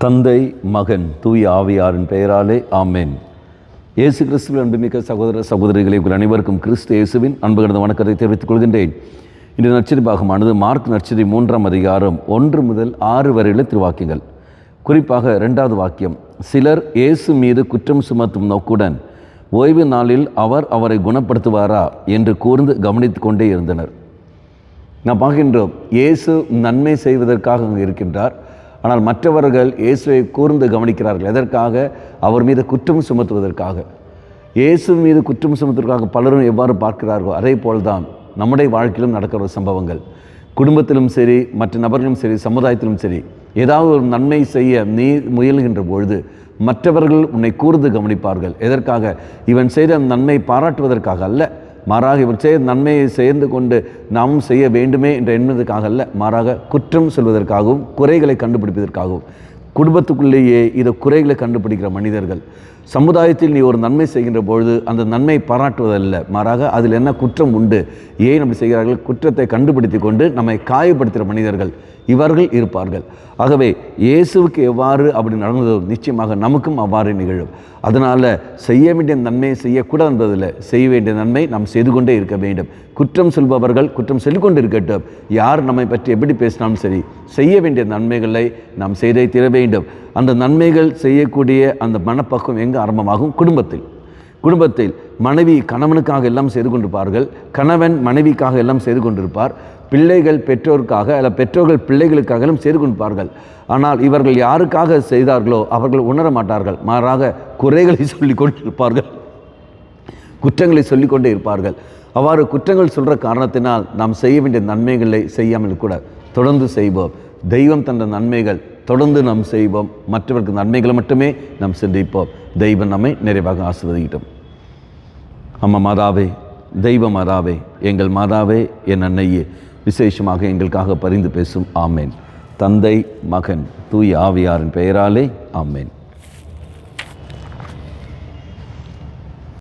தந்தை, மகன், தூய ஆவியாரின் பெயராலே ஆமென். இயேசு கிறிஸ்துவின் அன்புமிக்க சகோதர சகோதரிகளை உங்கள் அனைவருக்கும் கிறிஸ்து இயேசுவின் அன்பு கடந்த வணக்கத்தை தெரிவித்துக் கொள்கின்றேன். இன்று நற்செய்தி பாகமானது மார்க் நற்செய்தி 3ஆம் அதிகாரம் 1 முதல் 6 வரையுள்ள திருவாக்கியங்கள். குறிப்பாக 2வது வாக்கியம், சிலர் இயேசு மீது குற்றம் சுமத்தும் நோக்குடன் ஓய்வு நாளில் அவரை குணப்படுத்துவாரா என்று கூர்ந்து கவனித்து கொண்டே இருந்தனர். நாம் பார்க்கின்றோம், இயேசு நன்மை செய்வதற்காக அங்கு இருக்கின்றார். ஆனால் மற்றவர்கள் இயேசுவை கூர்ந்து கவனிக்கிறார்கள். எதற்காக? அவர் மீது குற்றம் சுமத்துவதற்காக. இயேசு மீது குற்றம் சுமத்துவதற்காக பலரும் எவ்வாறு பார்க்கிறார்களோ அதே போல்தான் நம்முடைய வாழ்க்கையிலும் நடக்கிற சம்பவங்கள். குடும்பத்திலும் சரி, மற்ற நபர்களும் சரி, சமுதாயத்திலும் சரி, ஏதாவது ஒரு நன்மை செய்ய நீ முயல்கின்ற பொழுது மற்றவர்கள் உன்னை கூர்ந்து கவனிப்பார்கள். எதற்காக? இவன் செய்த நன்மை பாராட்டுவதற்காக அல்ல, மாறாக இவர் செய்த நன்மையை சேர்ந்து கொண்டு நாமும் செய்ய வேண்டுமே என்ற எண்ணத்துக்காக அல்ல, மாறாக குற்றம் சொல்வதற்காகவும் குறைகளை கண்டுபிடிப்பதற்காகவும். குடும்பத்துக்குள்ளேயே இதை குறைகளை கண்டுபிடிக்கிற மனிதர்கள். சமுதாயத்தில் நீ ஒரு நன்மை செய்கின்ற பொழுது அந்த நன்மை பாராட்டுவதல்ல, மாறாக அதில் என்ன குற்றம் உண்டு, ஏன் அப்படி செய்கிறார்கள், குற்றத்தை கண்டுபிடித்து கொண்டு நம்மை காயப்படுத்துகிற மனிதர்கள் இவர்கள் இருப்பார்கள். ஆகவே இயேசுவுக்கு எவ்வாறு அப்படி நடந்ததோ நிச்சயமாக நமக்கும் அவ்வாறு நிகழும். அதனால் செய்ய வேண்டிய நன்மையை செய்யக்கூடாது என்பதில்லை, செய்ய வேண்டிய நன்மை நாம் செய்து கொண்டே இருக்க வேண்டும். குற்றம் சொல்பவர்கள் குற்றம் சொல்லிக்கொண்டு இருக்கட்டும். யார் நம்மை பற்றி எப்படி பேசினாலும் சரி, செய்ய வேண்டிய நன்மைகளை நாம் செய்தே தீர வேண்டும். அந்த நன்மைகள் செய்யக்கூடிய அந்த மனப்பக்குவம் எங்கே ஆரம்பமாகும்? குடும்பத்தில் மனைவி கணவனுக்காக எல்லாம் செய்து கொண்டிருப்பார்கள், கணவன் மனைவிக்காக எல்லாம் செய்து கொண்டிருப்பார், பிள்ளைகள் பெற்றோருக்காக அல்ல பெற்றோர்கள் பிள்ளைகளுக்காக எல்லாம் செய்து கொண்டிருப்பார்கள். ஆனால் இவர்கள் யாருக்காக செய்தார்களோ அவர்கள் உணர மாட்டார்கள், மாறாக குறைகளை சொல்லிக் கொண்டிருப்பார்கள், குற்றங்களை சொல்லிக்கொண்டே இருப்பார்கள். அவ்வாறு குற்றங்கள் சொல்கிற காரணத்தினால் நாம் செய்ய வேண்டிய நன்மைகளை செய்யாமல் கூட தொடர்ந்து செய்வோம். தெய்வம் தந்த நன்மைகள் தொடர்ந்து நாம் செய்வோம். மற்றவர்களுக்கு நன்மைகளை மட்டுமே நாம் சிந்திப்போம். தெய்வம் நம்மை நிறைவாக ஆசீர்வதிக்கட்டும். அம்மா மாதாவே, தெய்வ மாதாவே, எங்கள் மாதாவே, என் அன்னையே, விசேஷமாக எங்களுக்காக பரிந்து பேசும். ஆமேன். தந்தை, மகன், தூய ஆவியாரின் பெயராலே ஆமேன்.